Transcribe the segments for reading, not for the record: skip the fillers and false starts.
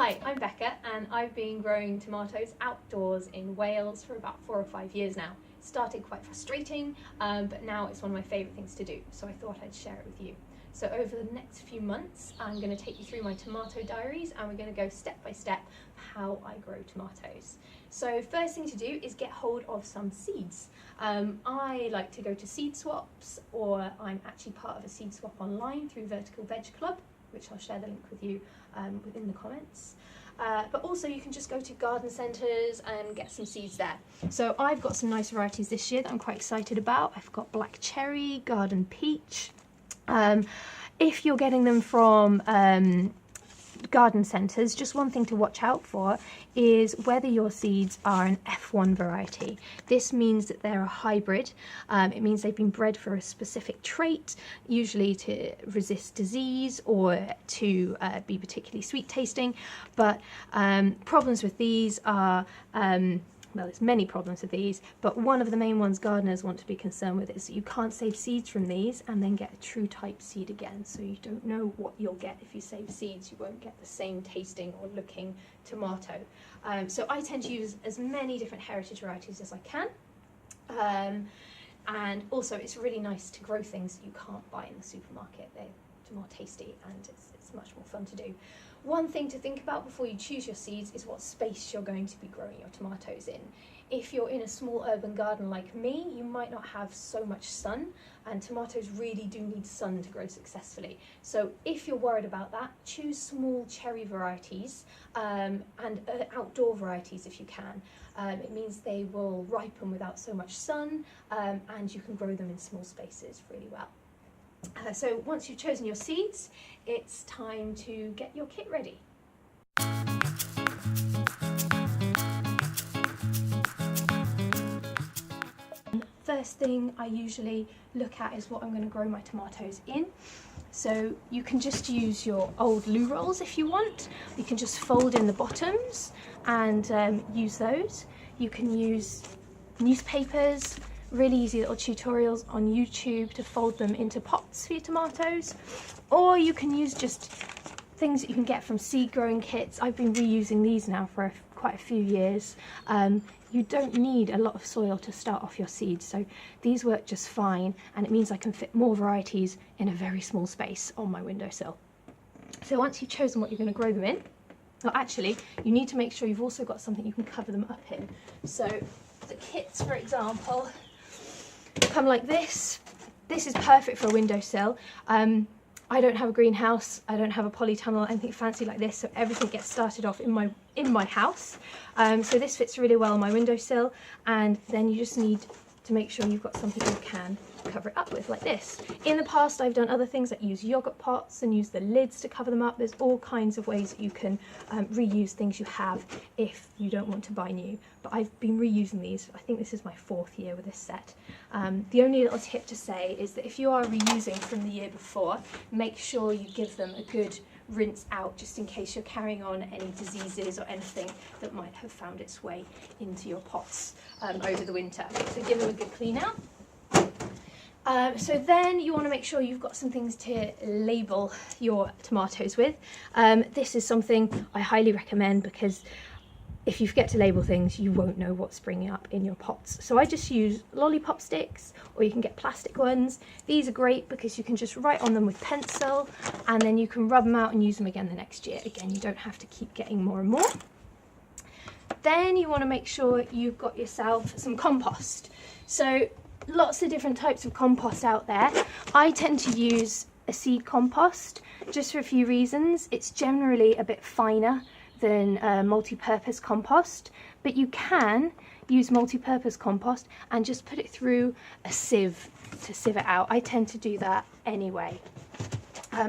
Hi, I'm Becca and I've been growing tomatoes outdoors in Wales for about 4 or 5 years now. It started quite frustrating, but now it's one of my favourite things to do, so I thought I'd share it with you. So over the next few months, I'm going to take you through my tomato diaries and we're going to go step by step how I grow tomatoes. So first thing to do is get hold of some seeds. I like to go to seed swaps, or I'm actually part of a seed swap online through Vertical Veg Club, which I'll share the link with you within the comments. But also you can just go to garden centres and get some seeds there. So I've got some nice varieties this year that I'm quite excited about. I've got black cherry, garden peach. If you're getting them from garden centres, just one thing to watch out for is whether your seeds are an F1 variety. This means that they're a hybrid. It means they've been bred for a specific trait, usually to resist disease or to be particularly sweet tasting. But problems with these are well, there's many problems with these, but one of the main ones gardeners want to be concerned with is that you can't save seeds from these and then get a true type seed again. So you don't know what you'll get if you save seeds. You won't get the same tasting or looking tomato. So I tend to use as many different heritage varieties as I can. And also it's really nice to grow things that you can't buy in the supermarket. They're more tasty and it's much more fun to do. One thing to think about before you choose your seeds is what space you're going to be growing your tomatoes in. If you're in a small urban garden like me, you might not have so much sun, and tomatoes really do need sun to grow successfully. So if you're worried about that, choose small cherry varieties and outdoor varieties if you can. It means they will ripen without so much sun, and you can grow them in small spaces really well. So once you've chosen your seeds, it's time to get your kit ready. First thing I usually look at is what I'm going to grow my tomatoes in. So you can just use your old loo rolls if you want. You can just fold in the bottoms and use those. You can use newspapers, really easy little tutorials on YouTube to fold them into pots for your tomatoes, or you can use just things that you can get from seed growing kits. I've been reusing these now for quite a few years. You don't need a lot of soil to start off your seeds, so these work just fine, and it means I can fit more varieties in a very small space on my windowsill. So once you've chosen what you're going to grow them in, well, actually you need to make sure you've also got something you can cover them up in. So the kits, for example, come like this. This is perfect for a windowsill. I don't have a greenhouse, I don't have a polytunnel, anything fancy like this, so everything gets started off in my house. So this fits really well on my windowsill, and then you just need to make sure you've got something you can cover it up with, like this. In the past I've done other things like use yogurt pots and use the lids to cover them up. There's all kinds of ways that you can reuse things you have if you don't want to buy new, but I've been reusing these. I think this is my 4th year with this set. The only little tip to say is that if you are reusing from the year before, make sure you give them a good rinse out, just in case you're carrying on any diseases or anything that might have found its way into your pots over the winter. So give them a good clean out. So then you want to make sure you've got some things to label your tomatoes with. This is something I highly recommend, because if you forget to label things, you won't know what's springing up in your pots. So I just use lollipop sticks, or you can get plastic ones. These are great because you can just write on them with pencil, and then you can rub them out and use them again the next year. Again, you don't have to keep getting more and more. Then you want to make sure you've got yourself some compost. So lots of different types of compost out there. I tend to use a seed compost just for a few reasons. It's generally a bit finer than multi-purpose compost, but you can use multi-purpose compost and just put it through a sieve to sieve it out. I tend to do that anyway.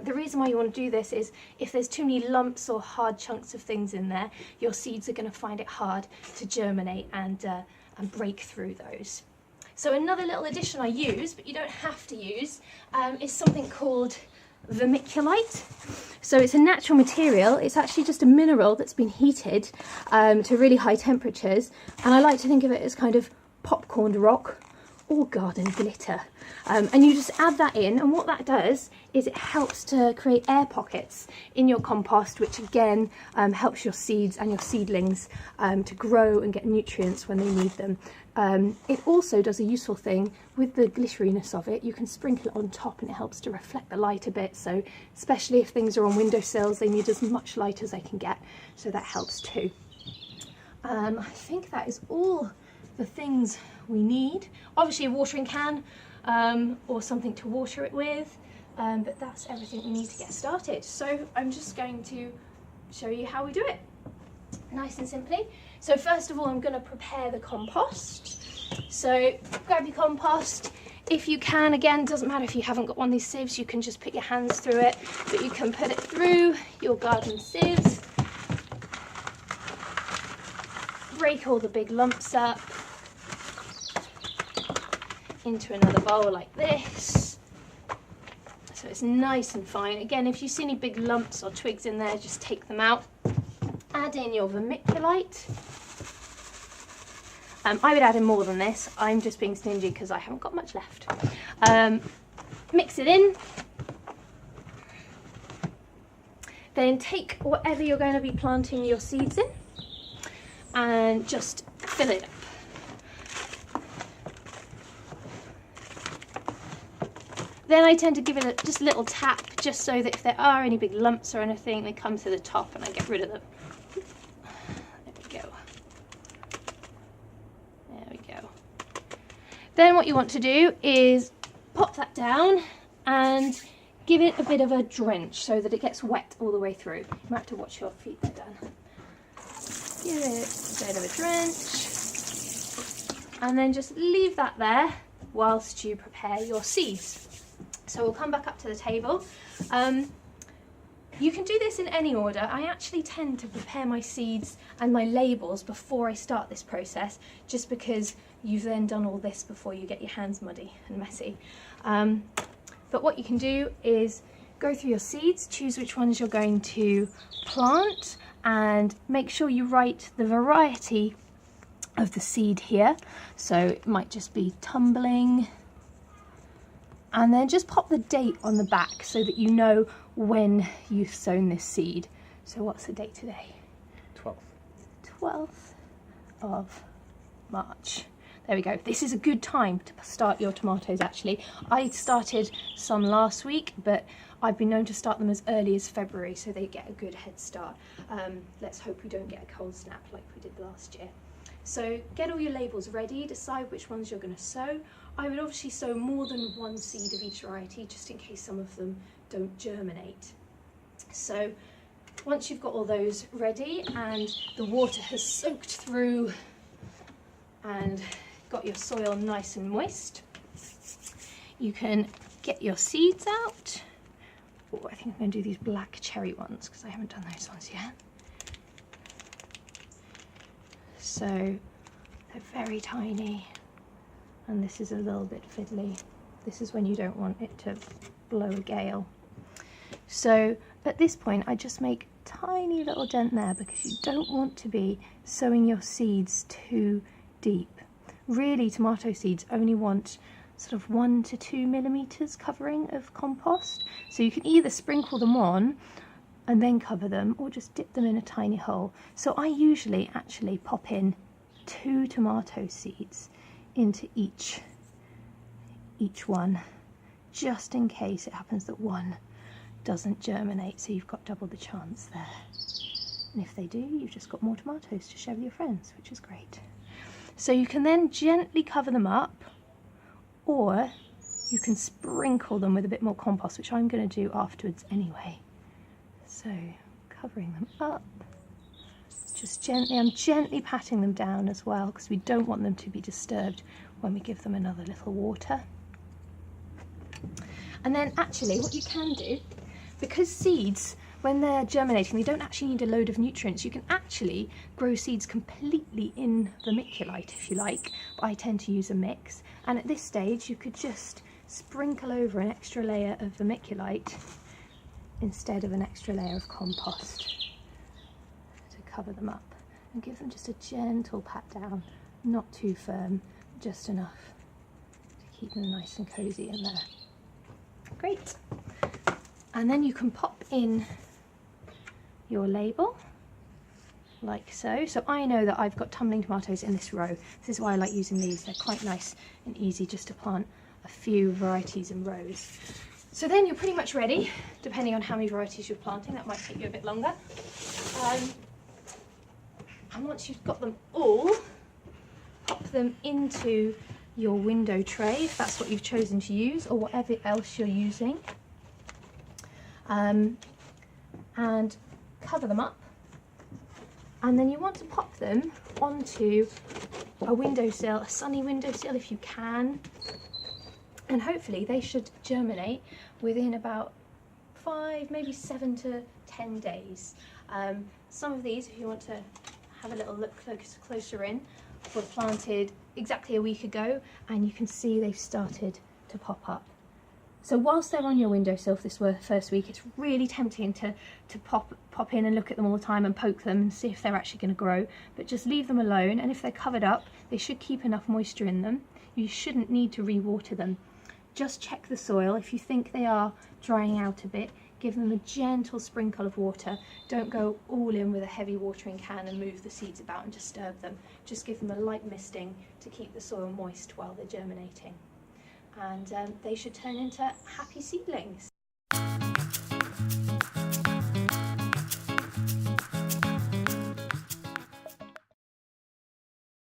The reason why you want to do this is if there's too many lumps or hard chunks of things in there, your seeds are going to find it hard to germinate and break through those. So another little addition I use, but you don't have to use, is something called Vermiculite. So it's a natural material. It's actually just a mineral that's been heated to really high temperatures, and I like to think of it as kind of popcorn rock or garden glitter. And you just add that in, and what that does is it helps to create air pockets in your compost, which again helps your seeds and your seedlings to grow and get nutrients when they need them. It also does a useful thing with the glitteriness of it. You can sprinkle it on top and it helps to reflect the light a bit, so especially if things are on windowsills, they need as much light as they can get, so that helps too. I think that is all the things we need. Obviously a watering can or something to water it with, but that's everything we need to get started. So I'm just going to show you how we do it, nice and simply. So first of all, I'm going to prepare the compost. So grab your compost. If you can, again, doesn't matter if you haven't got one of these sieves, you can just put your hands through it, but you can put it through your garden sieves. Break all the big lumps up into another bowl like this, so it's nice and fine. Again, if you see any big lumps or twigs in there, just take them out. Add in your vermiculite. I would add in more than this. I'm just being stingy because I haven't got much left. Mix it in. Then take whatever you're going to be planting your seeds in and just fill it up. Then I tend to give it just a little tap, just so that if there are any big lumps or anything, they come to the top and I get rid of them. There we go. There we go. Then what you want to do is pop that down and give it a bit of a drench so that it gets wet all the way through. You might have to watch your feet there, Dan. Give it a bit of a drench. And then just leave that there whilst you prepare your seeds. So we'll come back up to the table. You can do this in any order. I actually tend to prepare my seeds and my labels before I start this process, just because you've then done all this before you get your hands muddy and messy. But what you can do is go through your seeds, choose which ones you're going to plant, and make sure you write the variety of the seed here. So it might just be tumbling. And then just pop the date on the back so that you know when you've sown this seed. So what's the date today? 12th. 12th of March. There we go. This is a good time to start your tomatoes actually. I started some last week, but I've been known to start them as early as February so they get a good head start. Let's hope we don't get a cold snap like we did last year. So get all your labels ready, decide which ones you're going to sow. I would obviously sow more than one seed of each variety, just in case some of them don't germinate. So once you've got all those ready and the water has soaked through and got your soil nice and moist, you can get your seeds out. Oh, I think I'm going to do these black cherry ones because I haven't done those ones yet. So they're very tiny, and this is a little bit fiddly. This is when you don't want it to blow a gale. So at this point I just make a tiny little dent there because you don't want to be sowing your seeds too deep. Really, tomato seeds only want sort of 1 to 2 millimeters covering of compost. So you can either sprinkle them on and then cover them, or just dip them in a tiny hole. So I usually actually pop in 2 tomato seeds into each one, just in case it happens that one doesn't germinate, so you've got double the chance there. And if they do, you've just got more tomatoes to share with your friends, which is great. So you can then gently cover them up, or you can sprinkle them with a bit more compost, which I'm going to do afterwards anyway. So covering them up, just gently, I'm gently patting them down as well because we don't want them to be disturbed when we give them another little water. And then actually what you can do, because seeds, when they're germinating, they don't actually need a load of nutrients. You can actually grow seeds completely in vermiculite if you like, but I tend to use a mix. And at this stage you could just sprinkle over an extra layer of vermiculite instead of an extra layer of compost to cover them up, and give them just a gentle pat down, not too firm, just enough Keep them nice and cozy in there. Great. And then you can pop in your label like so. So I know that I've got tumbling tomatoes in this row. This is why I like using these. They're quite nice and easy just to plant a few varieties in rows. So then you're pretty much ready, depending on how many varieties you're planting. That might take you a bit longer. And once you've got them all, pop them into your window tray, if that's what you've chosen to use, or whatever else you're using. And cover them up. And then you want to pop them onto a windowsill, a sunny windowsill if you can. And hopefully they should germinate within about 5, maybe 7 to 10 days. Some of these, if you want to have a little look closer in, were planted exactly a week ago, and you can see they've started to pop up. So whilst they're on your windowsill for this first week, it's really tempting to pop in and look at them all the time and poke them and see if they're actually going to grow, but just leave them alone, and if they're covered up, they should keep enough moisture in them. You shouldn't need to re-water them. Just check the soil. If you think they are drying out a bit, give them a gentle sprinkle of water. Don't go all in with a heavy watering can and move the seeds about and disturb them. Just give them a light misting to keep the soil moist while they're germinating. And they should turn into happy seedlings.